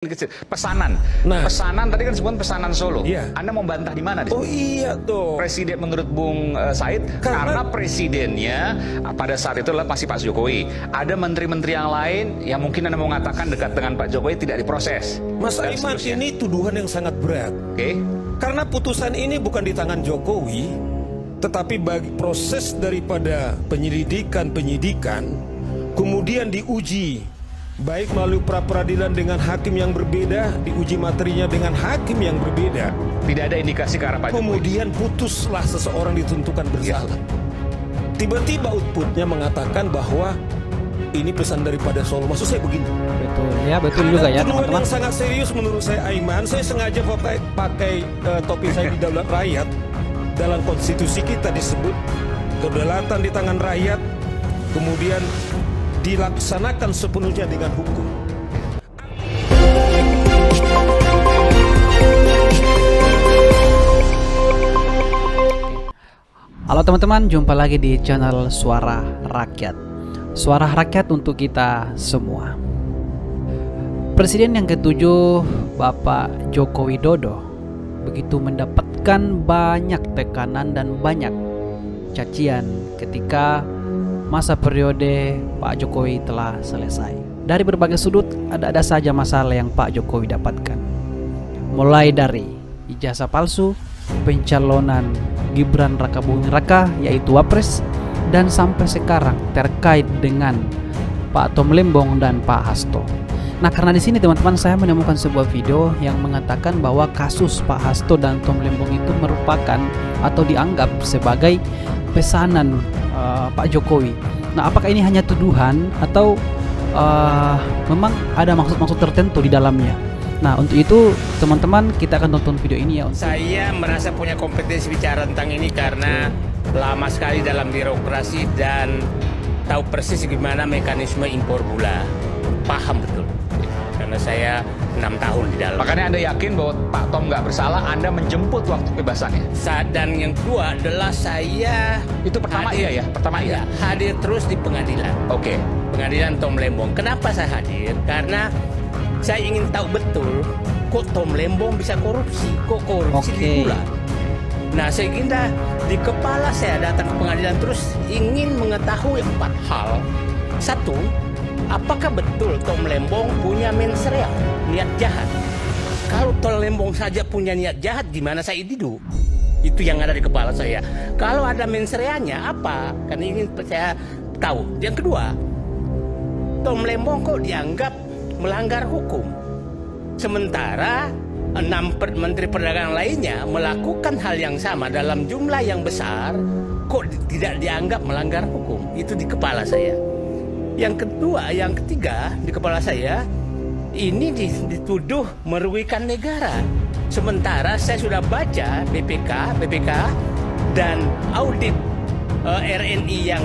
Kecil. Pesanan. Nah, Pesanan tadi kan disebut pesanan Solo. Iya. Anda mau bantah di mana? Oh iya tuh. Presiden menurut Bung Said, karena presidennya pada saat itu adalah pasti Pak Jokowi. Ada menteri-menteri yang lain yang mungkin Anda mau mengatakan dekat dengan Pak Jokowi tidak diproses. Mas Aiman, ini tuduhan yang sangat berat. Oke. Karena putusan ini bukan di tangan Jokowi, tetapi bagi proses daripada penyidikan, kemudian diuji baik melalui pra-peradilan dengan hakim yang berbeda, diuji materinya dengan hakim yang berbeda. Tidak ada indikasi ke arah Pak Jokowi. Kemudian putuslah seseorang ditentukan bersalah. Tiba-tiba outputnya mengatakan bahwa ini pesan daripada Solo. Maksud saya begini. Betul ya, betul juga ya Tuduhan teman-teman. yang sangat serius menurut saya, Aiman. Saya sengaja pakai topi saya di Daulat Rakyat. Dalam konstitusi kita disebut kedaulatan di tangan rakyat, kemudian dilaksanakan sepenuhnya dengan hukum. Halo teman-teman, jumpa lagi di channel Suara Rakyat. Suara rakyat untuk kita semua. Presiden yang ketujuh, Bapak Joko Widodo, begitu mendapatkan banyak tekanan dan banyak cacian ketika masa periode Pak Jokowi telah selesai. Dari berbagai sudut ada saja masalah yang Pak Jokowi dapatkan. Mulai dari ijazah palsu, pencalonan Gibran Raka Buming Raka yaitu Wapres, dan sampai sekarang terkait dengan Pak Tom Lembong dan Pak Hasto. Nah, karena di sini teman-teman saya menemukan sebuah video yang mengatakan bahwa kasus Pak Hasto dan Tom Lembong itu merupakan atau dianggap sebagai pesanan Pak Jokowi. Nah, apakah ini hanya tuduhan atau memang ada maksud-maksud tertentu di dalamnya? Nah, untuk itu teman-teman kita akan tonton video ini ya. Saya merasa punya kompetensi bicara tentang ini karena lama sekali dalam birokrasi dan tahu persis gimana mekanisme impor gula. Paham betul. Karena saya 6 tahun di dalam. Makanya Anda yakin bahwa Pak Tom nggak bersalah, Anda menjemput waktu kebebasannya. Dan yang kedua adalah saya Itu pertama hadir, iya ya, pertama iya. hadir terus di pengadilan. Oke. Pengadilan Tom Lembong. Kenapa saya hadir? Karena saya ingin tahu betul kok Tom Lembong bisa korupsi, kok korupsi di gula. Nah, sehingga di kepala saya datang ke pengadilan terus ingin mengetahui 4 hal. Satu, apakah betul Tom Lembong punya mens rea, niat jahat? Kalau Tom Lembong saja punya niat jahat, gimana saya didu? Itu yang ada di kepala saya. Kalau ada mens rea-nya apa? Karena ingin saya tahu. Yang kedua, Tom Lembong kok dianggap melanggar hukum, sementara 6 menteri perdagangan lainnya melakukan hal yang sama dalam jumlah yang besar, kok tidak dianggap melanggar hukum? Itu di kepala saya. Yang kedua, yang ketiga di kepala saya, ini dituduh merugikan negara, sementara saya sudah baca BPK dan audit RNI yang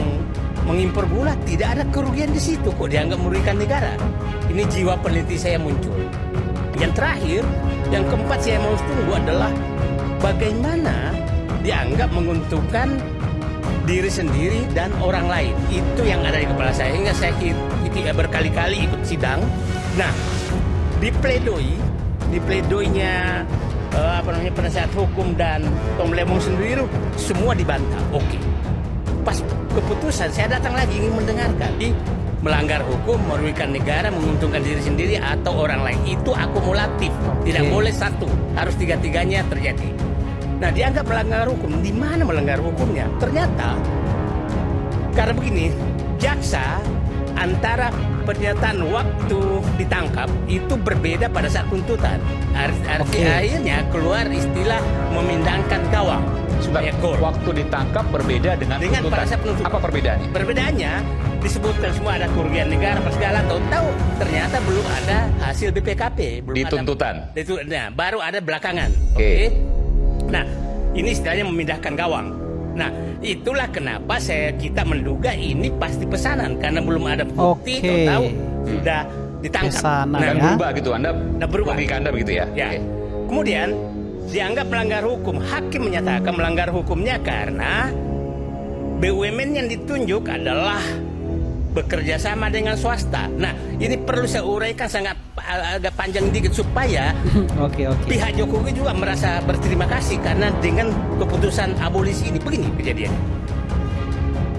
mengimpor gula, tidak ada kerugian di situ, kok dianggap merugikan negara. Ini jiwa peneliti saya muncul. Yang terakhir, yang keempat saya mau tunggu adalah bagaimana dianggap menguntungkan diri sendiri dan orang lain. Itu yang ada di kepala saya hingga saya berkali-kali ikut sidang. Nah, di pledoinya penasihat hukum dan Tom Lembong sendiri semua dibantah. Oke. Pas keputusan saya datang lagi ingin mendengarkan. Melanggar hukum, merugikan negara, menguntungkan diri sendiri atau orang lain. Itu akumulatif. Tidak boleh satu, harus tiga-tiganya terjadi. Nah, dianggap melanggar hukum. Di mana melanggar hukumnya? Ternyata karena begini, jaksa antara pernyataan waktu ditangkap itu berbeda pada saat tuntutan. Akhirnya keluar istilah memindahkan gawang. Supaya waktu ditangkap berbeda dengan tuntutan. Pada saat penuntutan. Apa perbedaannya? Perbedaannya disebutkan semua ada kerugian negara apa segala, tahu ternyata belum ada hasil BPKP, belum Di ada tuntutan. Nah, baru ada belakangan. Oke. Nah, ini istilahnya memindahkan gawang. Nah, itulah kenapa kita menduga ini pasti pesanan karena belum ada bukti. Tahu sudah ditangkap. Pesanan, Dan ya. berubah gitu, Anda berubah. logika Anda begitu ya? Ya. Oke. Kemudian dianggap melanggar hukum. Hakim menyatakan melanggar hukumnya karena BUMN yang ditunjuk adalah bekerja sama dengan swasta. Nah, ini perlu saya uraikan sangat agak panjang dikit supaya Oke. pihak Jokowi juga merasa berterima kasih karena dengan keputusan abolisi ini begini kejadiannya.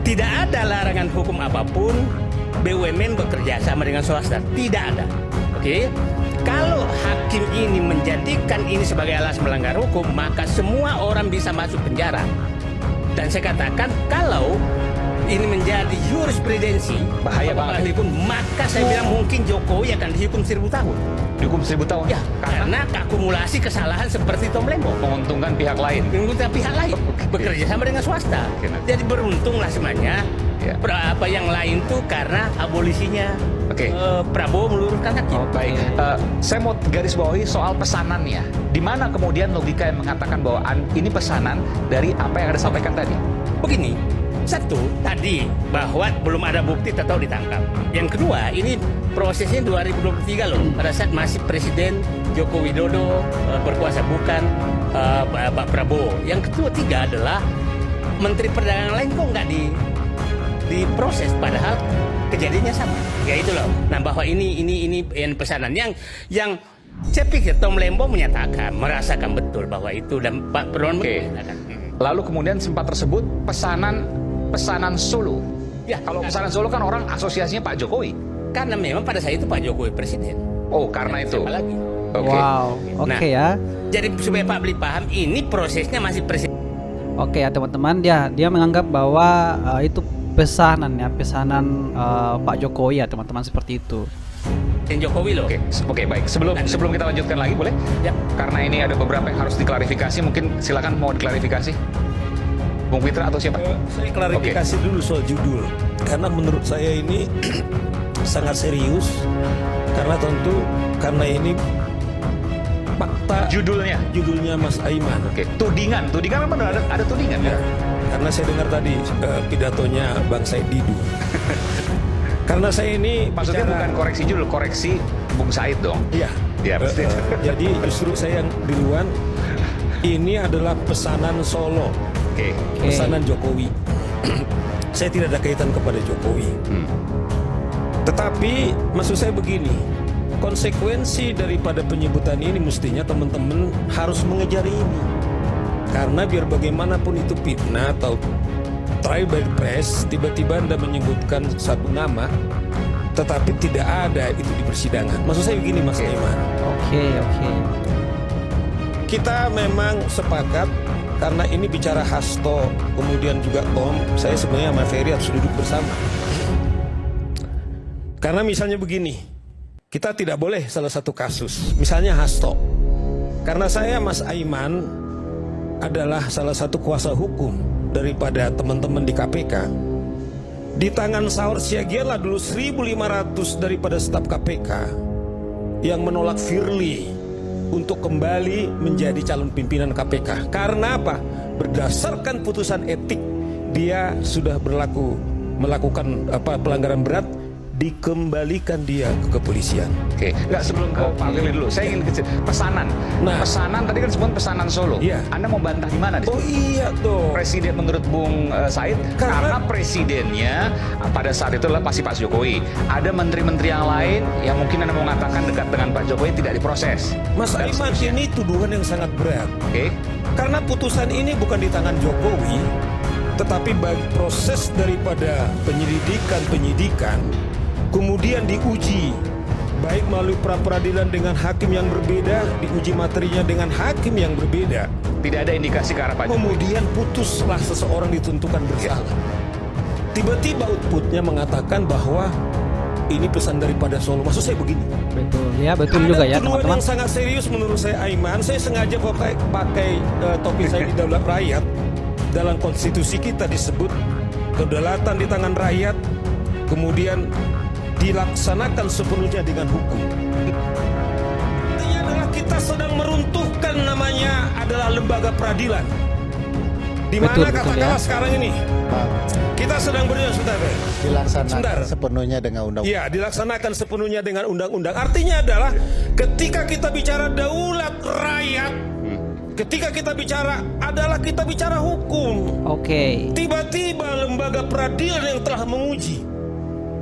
Tidak ada larangan hukum apapun BUMN bekerja sama dengan swasta, tidak ada. Oke. Kalau hakim ini menjadikan ini sebagai alasan melanggar hukum, maka semua orang bisa masuk penjara. Dan saya katakan kalau ini menjadi jurisprudensi Bahaya banget. hukum, maka saya bilang mungkin Jokowi akan dihukum 1000 tahun. Dihukum 1000 tahun. Ya, karena akumulasi kesalahan seperti Tom Lembong. Menguntungkan pihak lain. Menguntungkan pihak lain, Oke. bekerja sama dengan swasta. Oke, nah. Jadi beruntunglah semuanya. Ya. Apa yang lain tuh karena abolisinya Oke. Prabowo meluruskan hakim. Baik, saya mau garis bawahi soal pesanannya. Di mana kemudian logika yang mengatakan bahwa ini pesanan dari apa yang Anda sampaikan tadi? Begini, satu tadi bahwa belum ada bukti tetap ditangkap. Yang kedua, ini prosesnya 2023 loh. Pada saat masih Presiden Joko Widodo berkuasa, bukan Pak Prabowo. Yang tiga adalah Menteri Perdagangan lain kok nggak diproses, padahal kejadiannya sama. Ya itu loh. Nah, bahwa ini pesanan yang saya pikir Tom Lembong menyatakan merasakan betul bahwa itu, dan Pak Prabowo menyatakan. Lalu kemudian sempat tersebut pesanan Solo. Ya, Kalau pesanan Solo kan orang asosiasinya Pak Jokowi. Karena memang pada saat itu Pak Jokowi presiden. Oh, karena itu. Siapa lagi? Oke. Wow. Oke Nah, ya. Jadi supaya Pak Bli paham, ini prosesnya masih presiden Oke ya teman-teman, dia menganggap bahwa itu pesanan Pak Jokowi ya teman-teman, seperti itu. Jokowi loh. Oke, baik. Sebelum kita lanjutkan lagi boleh? Ya. Karena ini ada beberapa yang harus diklarifikasi, mungkin silakan mau diklarifikasi. Bung Fitra atau siapa? Saya klarifikasi dulu soal judul, karena menurut saya ini sangat serius, karena ini fakta judulnya Mas Aiman. Oke, tudingan memang ada tudingan ya. Karena saya dengar tadi pidatonya Bang Said Didu. Karena saya ini Maksudnya bukan koreksi judul, koreksi Bung Said dong. Iya. Iya, pasti. Jadi justru saya yang duluan. Ini adalah pesanan Solo, Oke. pesanan Jokowi. Saya tidak ada kaitan kepada Jokowi. Tetapi maksud saya begini, konsekuensi daripada penyebutan ini mestinya teman-teman harus mengejar ini. Karena biar bagaimanapun itu fitnah atau trial by press, tiba-tiba Anda menyebutkan satu nama, tetapi tidak ada itu di persidangan. Maksud saya begini Mas Aiman. Oke. Kita memang sepakat karena ini bicara Hasto, kemudian juga Tom, saya sebenarnya sama Ferry harus duduk bersama. Karena misalnya begini, kita tidak boleh salah satu kasus, misalnya Hasto. Karena saya Mas Aiman adalah salah satu kuasa hukum daripada teman-teman di KPK. Di tangan Saur Siagian lah dulu 1.500 daripada staf KPK yang menolak Firly untuk kembali menjadi calon pimpinan KPK. Karena apa? Berdasarkan putusan etik, dia sudah melakukan pelanggaran berat, dikembalikan dia ke kepolisian. Oke, nggak, sebelum ke Pak Firly dulu, saya ingin kecil pesanan. Nah. Pesanan tadi kan sebut pesanan Solo. Iya. Anda mau bantah di mana? Oh iya tuh. Presiden menurut Bung Said, karena presidennya pada saat itu adalah pasti Pak Jokowi. Ada menteri-menteri yang lain yang mungkin Anda mau mengatakan dekat dengan Pak Jokowi tidak diproses. Mas Dan Aiman, seterusnya. ini tuduhan yang sangat berat. Oke. Karena putusan ini bukan di tangan Jokowi, tetapi bagi proses daripada penyidikan, kemudian diuji baik melalui pra-peradilan dengan hakim yang berbeda, diuji materinya dengan hakim yang berbeda. Tidak ada indikasi ke arah Pak Jokowi. Kemudian putuslah seseorang ditentukan bersalah. Tiba-tiba outputnya mengatakan bahwa ini pesan daripada Solo. Maksud saya begini. Betul juga ya Ada tuduhan teman-teman. yang sangat serius menurut saya Aiman. Saya sengaja pakai topi saya di Daulat Rakyat. Dalam konstitusi kita disebut kedaulatan di tangan rakyat, kemudian dilaksanakan sepenuhnya dengan hukum. Artinya adalah kita sedang meruntuhkan namanya adalah lembaga peradilan. Di mana Betul, katakanlah ya. sekarang ini kita sedang berdiri sebentar. Dilaksanakan sepenuhnya dengan undang-undang. Iya, dilaksanakan sepenuhnya dengan undang-undang. Artinya adalah ketika kita bicara daulat rakyat, ketika kita bicara hukum. Oke. Tiba-tiba lembaga peradilan yang telah menguji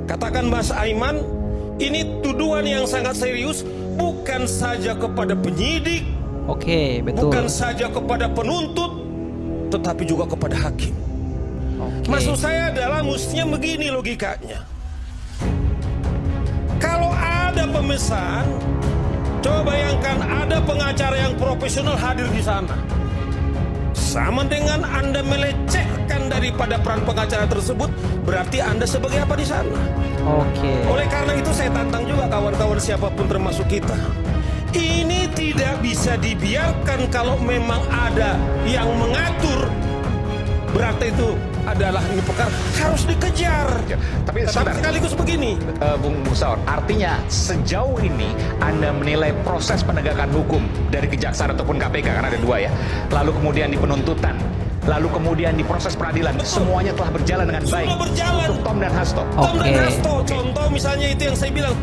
Katakan Mas Aiman, ini tuduhan yang sangat serius, bukan saja kepada penyidik, Oke, betul. bukan saja kepada penuntut, tetapi juga kepada hakim. Oke. Maksud saya adalah mestinya begini logikanya. Kalau ada pemesan, coba bayangkan ada pengacara yang profesional hadir di sana. Sama dengan Anda melecehkan daripada peran pengacara tersebut, berarti Anda sebagai apa di sana? Oke. Oleh karena itu saya tantang juga kawan-kawan siapapun termasuk kita. Ini tidak bisa dibiarkan. Kalau memang ada yang mengatur, berarti itu adalah ini perkara harus dikejar. Ya, tapi sebentar. sekaligus begini. Bung Musaur, artinya sejauh ini Anda menilai proses penegakan hukum dari Kejaksaan ataupun KPK, karena ada dua ya, lalu kemudian di penuntutan, lalu kemudian di proses peradilan, semuanya telah berjalan dengan baik Sudah berjalan. untuk Tom dan Hasto. Tom dan Oke. Hasto, contoh misalnya itu yang saya bilang.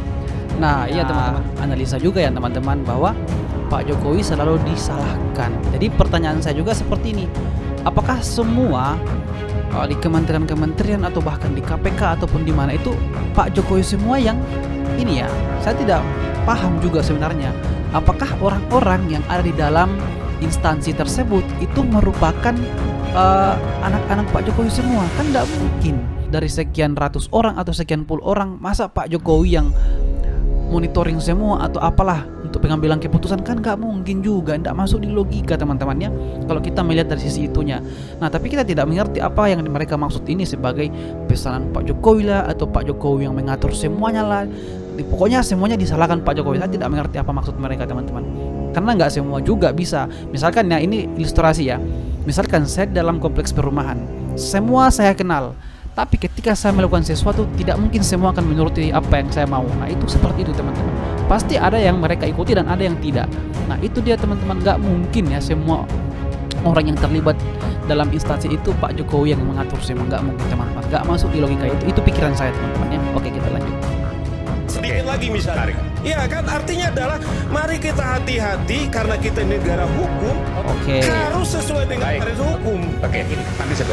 Nah, iya teman-teman, analisa juga ya teman-teman bahwa Pak Jokowi selalu disalahkan. Jadi pertanyaan saya juga seperti ini. Apakah semua di kementerian-kementerian atau bahkan di KPK ataupun di mana itu Pak Jokowi semua yang ini ya? Saya tidak paham juga sebenarnya. Apakah orang-orang yang ada di dalam instansi tersebut itu merupakan anak-anak Pak Jokowi semua? Kan tidak mungkin. Dari sekian ratus orang atau sekian puluh orang, masa Pak Jokowi yang monitoring semua atau apalah untuk pengambilan keputusan? Kan nggak mungkin juga, nggak masuk di logika teman-temannya kalau kita melihat dari sisi itunya. Nah, tapi kita tidak mengerti apa yang mereka maksud ini sebagai pesanan Pak Jokowi lah, atau Pak Jokowi yang mengatur semuanya lah. Pokoknya semuanya disalahkan Pak Jokowi. Saya tidak mengerti apa maksud mereka teman-teman, karena nggak semua juga bisa. Misalkan ya, ini ilustrasi ya, misalkan saya dalam kompleks perumahan, semua saya kenal, tapi ketika saya melakukan sesuatu, tidak mungkin semua akan menuruti apa yang saya mau. Nah, itu seperti itu teman-teman. Pasti ada yang mereka ikuti dan ada yang tidak. Nah, itu dia teman-teman. Gak mungkin ya semua orang yang terlibat dalam instansi itu Pak Jokowi yang mengatur semua. Gak mungkin teman-teman. Gak masuk di logika itu. Itu pikiran saya teman-teman ya. Oke, kita lanjut. Sedikit lagi misalnya. Iya kan, artinya adalah mari kita hati-hati karena kita negara hukum. Oke. Harus sesuai dengan Baik. garis hukum. Oke, nanti saya